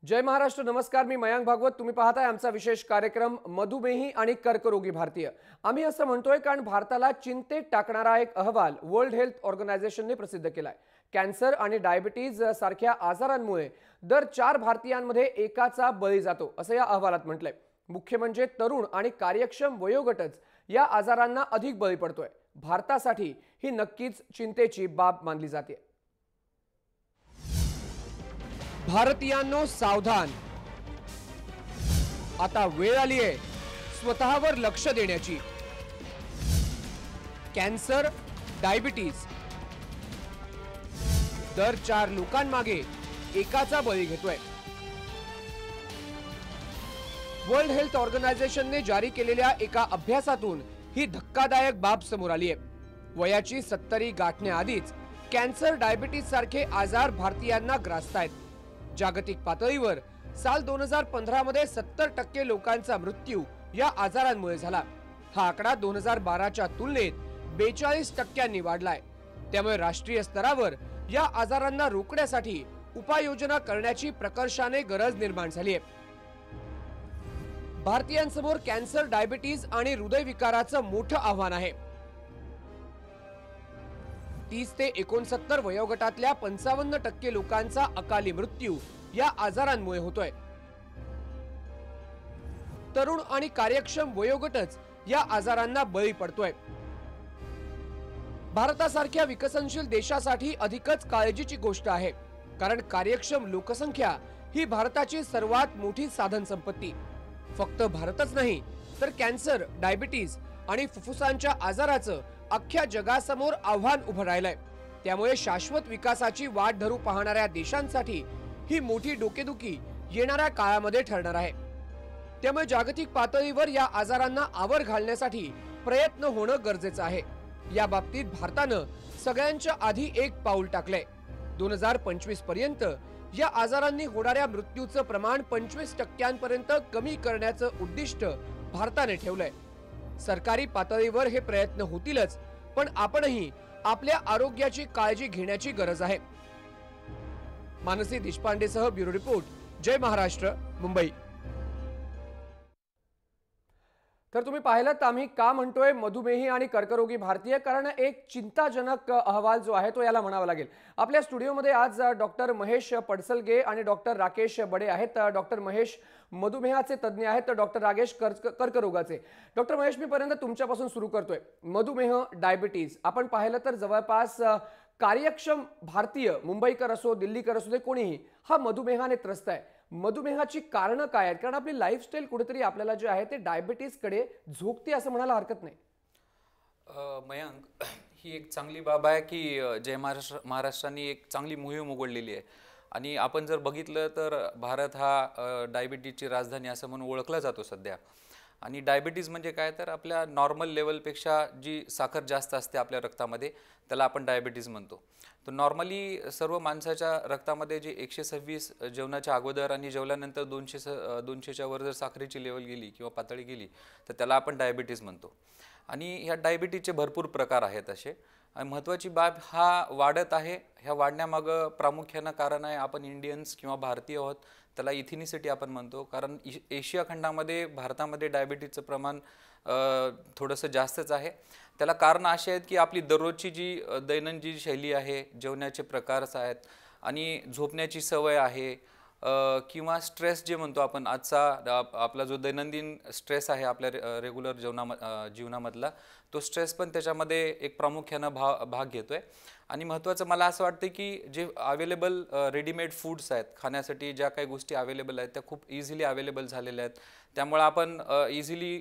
जय महाराष्ट्र. नमस्कार. मी मयांक भागवत. तुम्ही पाहताय आमचा विशेष कार्यक्रम मधुमेही आणि कर्करोगी भारतीय. आम्ही असं म्हणतोय कारण भारताला चिंतेत टाकणारा एक अहवाल वर्ल्ड हेल्थ ऑर्गनायझेशनने प्रसिद्ध केलाय. कॅन्सर आणि डायबिटीज सारख्या आजारांमुळे दर 4 भारतीयांमध्ये एकाचा बळी जातो असं या अहवालात म्हटलंय. मुख्य म्हणजे तरुण आणि कार्यक्षम वयोगटच या आजारांना अधिक बळी पडतोय. भारतासाठी ही नक्कीच चिंतेची बाब मानली जाते. भारतीयांनो सावधान. आता वेळ आली आहे स्वतःवर लक्ष देण्याची. कॅन्सर, डायबिटीज दर 4 लोकांमागे एकाचा बळी घेतोय. वर्ल्ड हेल्थ ऑर्गनायझेशनने जारी केलेल्या एका अभ्यासातून ही धक्कादायक बाब समोर आली आहे. वयाची 70 गाठण्याआधीच कॅन्सर, डायबिटीज सारखे आजार भारतीयांना ग्रासतायत. जागतिक पातळीवर साल 2015 मध्ये 70% लोकांचा मृत्यू या आजारांमुळे झाला. हा आकडा 2012च्या तुलनेत 42% वाढलाय. त्यामुळे राष्ट्रीय स्तरावर या आजारांना रोखण्यासाठी उपाययोजना करण्याची प्रकर्षाने गरज निर्माण झाली आहे. भारतीयांसमोर कॅन्सर, डायबिटीज आणि हृदयविकाराचं मोठं आव्हान आहे. 30 ते 69 वयोगटातल्या 55% लोकांचा अकाली मृत्यू या आजारांमुळे होतोय. तरुण आणि कार्यक्षम वयोगटच या आजारांना बळी पडतोय. भारतासारख्या विकसनशील देशासाठी अधिकच काळजीची गोष्ट आहे, कारण कार्यक्षम लोकसंख्या ही भारताची सर्वात मोठी साधन संपत्ती. फक्त भारतच नाही तर कॅन्सर, डायबिटीज आणि फुफ्फुसांच्या आजाराचं अख्ख्या जगासमोर आव्हान उभं राहिलंय. त्यामुळे शाश्वत विकासाची वाट धरू पाहणाऱ्या देशांसाठी ही मोठी डोकेदुखी येणाऱ्या काळामध्ये ठरणार आहे. त्यामुळे जागतिक पातळीवर या आजारांना आवर घालण्यासाठी प्रयत्न होणं गरजेचं आहे. या बाबतीत भारतानं सगळ्यांच्या आधी एक पाऊल टाकलंय. 2025 पर्यंत या आजारांनी होणाऱ्या मृत्यूचं प्रमाण 25% कमी करण्याचं उद्दिष्ट भारताने ठेवलंय. सरकारी पातळीवर हे प्रयत्न होतीलच, पण आपणही आपल्या आरोग्याची काळजी घेण्याची गरज आहे. मानसी देशपांडेसह ब्युरो रिपोर्ट, जय महाराष्ट्र, मुंबई. तर तुम्ही पाहिलं आम्ही का म्हणतोय मधुमेही आणि कर्करोगी भारतीय, कारण एक चिंताजनक अहवाल जो आहे तो याला म्हणावा लागेल. आपल्या स्टुडिओमध्ये आज डॉक्टर महेश पडसलगे आणि डॉक्टर राकेश बडे आहेत. डॉक्टर महेश मधुमेहाचे तज्ज्ञ आहेत, तर डॉक्टर राकेश कर्करोगाचे. डॉक्टर महेश, मी पर्यंत तुमच्यापासून सुरू करतोय. मधुमेह, डायबिटीज आपण पाहिलं तर जवळपास कार्यक्षम भारतीय, मुंबईकर असो, दिल्लीकर असो, ते कोणीही हा मधुमेहाने त्रस्त आहे. मधुमेहाची कारणं काय आहेत? कारण आपली लाईफस्टाईल कुठेतरी आपल्याला जे आहे ते डायबिटीजकडे झोकते असं म्हणायला हरकत नाही. मयांक, ही एक चांगली बाब आहे की जय महाराष्ट्राने एक चांगली मोहीम उघडलेली आहे. आणि आपण जर बघितलं तर भारत हा डायबिटीजची राजधानी असं म्हणून ओळखला जातो सध्या. आणि डायबिटीज म्हणजे काय, तर आपल्या नॉर्मल लेवलपेक्षा जी साखर जास्त असते आपल्या रक्तामध्ये त्याला आपण डायबिटीज म्हणतो. तर नॉर्मली सर्व माणसाच्या रक्तामध्ये जे 126 जेवणाच्या अगोदर आणि जेवल्यानंतर 200च्या वर जर साखरेची लेवल गेली किंवा पातळी गेली तर त्याला आपण डायबिटीज म्हणतो. आणि ह्या डायबिटीजचे भरपूर प्रकार आहेत असे. आणि महत्त्वाची बाब हा वाढत आहे. ह्या वाढण्यामागं प्रामुख्यानं कारण आहे आपण इंडियन्स किंवा भारतीय आहोत, त्याला इथिनिसिटी आपण म्हणतो. कारण एशिया खंडामध्ये भारतामध्ये डायबिटीजचं प्रमाण थोडंसं जास्तच आहे. त्याला कारण अशी आहेत की आपली दररोजची जी दैनंदिन शैली आहे, जेवणाचे प्रकारच आहेत आणि झोपण्याची सवय आहे, किंवा स्ट्रेस जे म्हणतो आपण आजचा आपला जो दैनंदिन स्ट्रेस आहे आपल्या रेग्युलर जीवनामधला, तो स्ट्रेस पण त्याच्यामध्ये एक प्रामुख्यानं भाग घेतोय. आणि महत्त्वाचं मला असं वाटतं की जे अवेलेबल रेडीमेड फूड्स आहेत, खाण्यासाठी ज्या काही गोष्टी अवेलेबल आहेत त्या खूप इझिली अवेलेबल झालेल्या आहेत. त्यामुळे आपण इझिली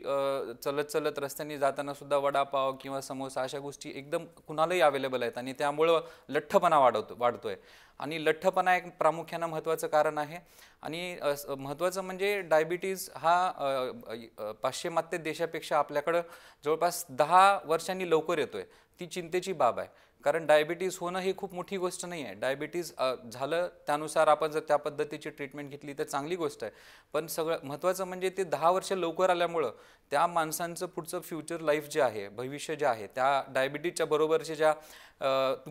चलत चलत रस्त्याने जाताना सुद्धा वडापाव किंवा समोसा अशा गोष्टी एकदम कुणालाही अवेलेबल आहेत. आणि त्यामुळं लठ्ठपणा वाढतोय. आणि लठ्ठपणा एक प्रामुख्यानं महत्त्वाचं कारण आहे. आणि महत्त्वाचं म्हणजे डायबिटीज हा पाश्चिमात्य देशापेक्षा आपल्याकडं जवळपास 10 वर्षांनी लवकर येतोय. ती चिंतेची बाब आहे. कारण डायबिटीज होणं ही खूप मोठी गोष्ट नाही आहे. डायबिटीज झालं त्यानुसार आपण जर त्या पद्धतीची ट्रीटमेंट घेतली तर चांगली गोष्ट आहे. पण सगळं महत्त्वाचं म्हणजे ते 10 वर्ष लवकर आल्यामुळं त्या माणसांचं पुढचं फ्युचर लाईफ जे आहे, भविष्य जे आहे, त्या डायबिटीजच्या बरोबरच्या ज्या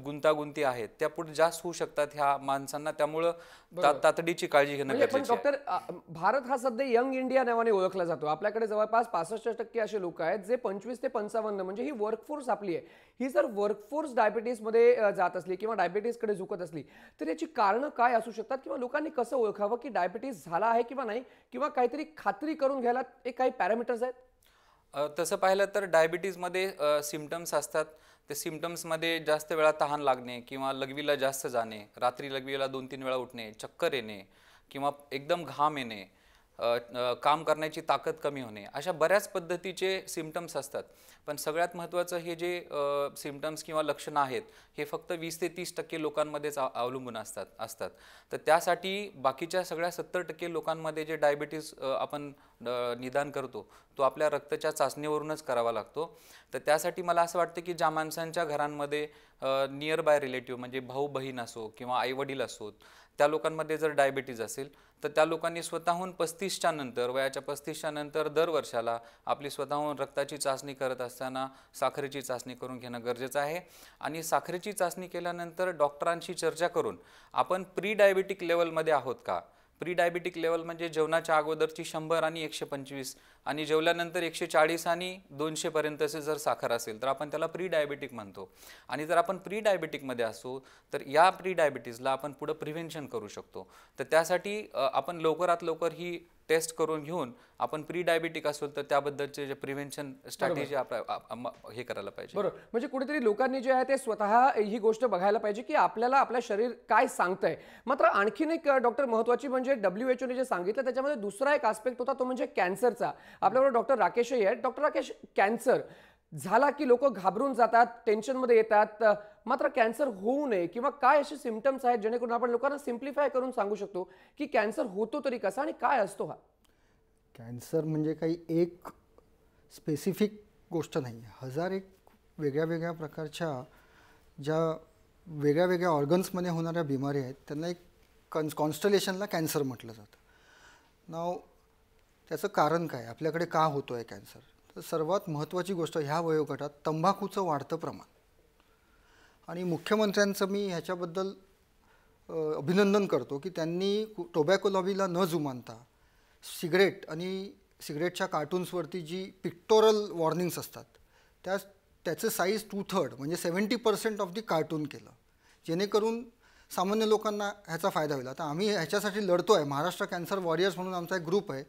गुंतागुंती आहेत त्या पुढे जास्त होऊ शकतात ह्या माणसांना. त्यामुळं तातडीची काळजी घेणं म्हणजे पण गरजेचं आहे. डॉक्टर भारत हा सध्या यंग इंडिया नावाने ओळखला जातो. आपल्याकडे जवळपास 65% असे लोक आहेत जे 25 ते 55 म्हणजे ही वर्कफोर्स आपली आहे. ही जर वर्कफोर्स डायबिटीसमध्ये जात असली किंवा डायबिटीसकडे झुकत असली तर याची कारणं काय असू शकतात किंवा लोकांनी कसं ओळखावं की डायबिटीस झाला आहे किंवा नाही, किंवा काहीतरी खात्री करून घ्यायला एक काही पॅरामीटर्स आहेत? तसं पाहिलं तर डायबिटीजमध्ये सिम्पटम्स असतात. ते सिम्पटम्समध्ये जास्त वेळा तहान लागणे किंवा लघवीला जास्त जाणे, रात्री लघवीला 2-3 वेळा उठणे, चक्कर येणे किंवा एकदम घाम येणे, काम करण्याची ताकद कमी होणे, अशा बऱ्याच पद्धतीचे सिम्पटम्स असतात. पण सगळ्यात महत्त्वाचं हे जे सिम्पटम्स किंवा लक्षणं आहेत हे फक्त 20 ते 30% लोकांमध्येच अवलंबून असतात. तर त्यासाठी बाकीच्या सगळ्या 70% लोकांमध्ये जे डायबिटीस आपण निदान करतो तो आपल्या रक्ताच्या चाचणीवरूनच करावा लागतो. तर त्यासाठी मला असं वाटतं की ज्या माणसांच्या घरांमध्ये नियर बाय रिलेटिव्ह म्हणजे भाऊ बहीण असो किंवा आईवडील असोत, त्या लोकांमध्ये जर डायबिटीज असेल तर त्या लोकांनी स्वतःहून 35च्या नंतर, वयाच्या 35च्या नंतर दर वर्षाला आपली स्वतःहून रक्ताची चाचणी करत असताना साखरेची चाचणी करून घेणं गरजेचं आहे. आणि साखरेची चाचणी केल्यानंतर डॉक्टरांशी चर्चा करून आपण प्री डायबिटिक लेवलमध्ये आहोत का, प्री डायबिटिक लेवल म्हणजे जेवणाच्या अगोदरची 100 आणि 125 आणि जेवल्यानंतर 140 आणि 200 पर्यंतचे जर साखर असेल तर आपण त्याला प्री डायबिटिक म्हणतो. आणि जर आपण प्री डायबिटिकमध्ये असू तर या प्री डायबिटीजला आपण पुढे प्रिव्हेन्शन करू शकतो. तर त्यासाठी आपण लवकरात लवकर ही टेस्ट करून घेऊन आपण प्री डायबिटिक असू तर त्याबद्दलचे जे प्रिव्हेन्शन स्ट्रॅटेजी हे करायला पाहिजे. बरोबर. म्हणजे कुठेतरी लोकांनी जे आहे ते स्वतः ही गोष्ट बघायला पाहिजे की आपल्याला आपलं शरीर काय सांगतंय. मात्र आणखीन एक डॉक्टर महत्त्वाची म्हणजे WHO ने जे सांगितलं त्याच्यामध्ये दुसरा एक आस्पेक्ट होता तो म्हणजे कॅन्सरचा. आपल्याबरोबर डॉक्टर राकेशही आहेत. डॉक्टर राकेश, कॅन्सर झाला की लोक घाबरून जातात, टेन्शनमध्ये येतात. मात्र कॅन्सर होऊ नये किंवा काय असे सिम्पटम्स आहेत जेणेकरून आपण लोकांना सिम्प्लिफाय करून सांगू शकतो की कॅन्सर होतो तरी कसा आणि काय असतो हा? कॅन्सर म्हणजे काही एक स्पेसिफिक गोष्ट नाही आहे. हजार एक वेगळ्या वेगळ्या प्रकारच्या ज्या वेगळ्या वेगळ्या ऑर्गन्समध्ये होणाऱ्या बिमारी आहेत त्यांना एक कॉन्स्टलेशनला कॅन्सर म्हटलं जातं. नाव त्याचं कारण काय, आपल्याकडे का होतो आहे कॅन्सर? तर सर्वात महत्त्वाची गोष्ट ह्या वयोगटात तंबाखूचं वाढतं प्रमाण. आणि मुख्यमंत्र्यांचं मी ह्याच्याबद्दल अभिनंदन करतो की त्यांनी टोबॅको लॉबीला न जुमानता सिगरेट आणि सिगरेटच्या कार्टून्सवरती जी पिक्टोरल वॉर्निंग्स असतात त्याचं साईज 2/3 म्हणजे 70% ऑफ दी कार्टून केलं, जेणेकरून सामान्य लोकांना ह्याचा फायदा होईल. आता आम्ही ह्याच्यासाठी लढतो आहे. महाराष्ट्र कॅन्सर वॉरियर्स म्हणून आमचा एक ग्रुप आहे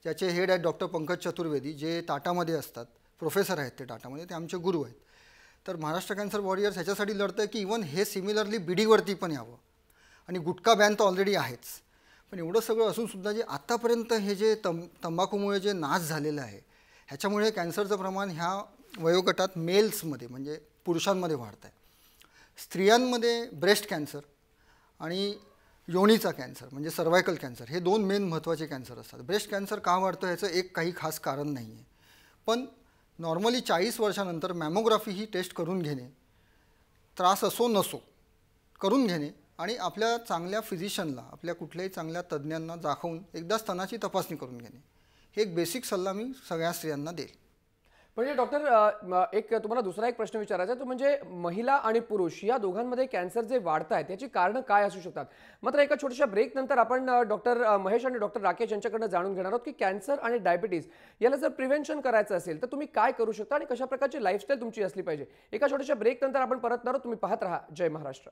ज्याचे हेड आहेत डॉक्टर पंकज चतुर्वेदी, जे टाटामध्ये असतात, प्रोफेसर आहेत ते टाटामध्ये, ते आमचे गुरु आहेत. तर महाराष्ट्र कॅन्सर वॉरियर्स ह्याच्यासाठी लढतं आहे की इवन हे सिमिलरली बिडीवरती पण यावं. आणि गुटखा बॅन तर ऑलरेडी आहेच, पण एवढं सगळं असूनसुद्धा जे आत्तापर्यंत हे जे तंबाखूमुळे जे नाश झालेलं आहे ह्याच्यामुळे कॅन्सरचं प्रमाण ह्या वयोगटात मेल्समध्ये म्हणजे पुरुषांमध्ये वाढतं आहे. स्त्रियांमध्ये ब्रेस्ट कॅन्सर आणि योनीचा कॅन्सर म्हणजे सर्वायकल कॅन्सर हे 2 मेन महत्त्वाचे कॅन्सर असतात. ब्रेस्ट कॅन्सर का वाढतं ह्याचं एक काही खास कारण नाही आहे, पण नॉर्मली 40 वर्षानंतर मॅमोग्राफी ही टेस्ट करून घेणे, त्रास असो नसो करून घेणे आणि आपल्या चांगल्या फिजिशियनला, आपल्या कुठल्याही चांगल्या तज्ज्ञांना दाखवून एकदा स्तनाची तपासणी करून घेणे, हे एक बेसिक सल्ला मी सगळ्या स्त्रियांना देईल. म्हणजे डॉक्टर एक तुम्हाला दुसरा एक प्रश्न विचारायचा आहे तो म्हणजे महिला आणि पुरुष या दोघांमध्ये कॅन्सर जे वाढत आहे त्याची कारणं काय असू शकतात? मात्र एका छोट्याशा ब्रेक नंतर आपण डॉक्टर महेश आणि डॉक्टर राकेश यांच्याकडनं जाणून घेणार आहोत की कॅन्सर आणि डायबिटीज याला जर प्रिव्हेन्शन करायचं असेल तर तुम्ही काय करू शकता आणि कशा प्रकारची लाईफस्टाईल तुमची असली पाहिजे. एका छोट्याशा ब्रेक नंतर आपण परत येणार आहोत. तुम्ही पाहत राहा जय महाराष्ट्र.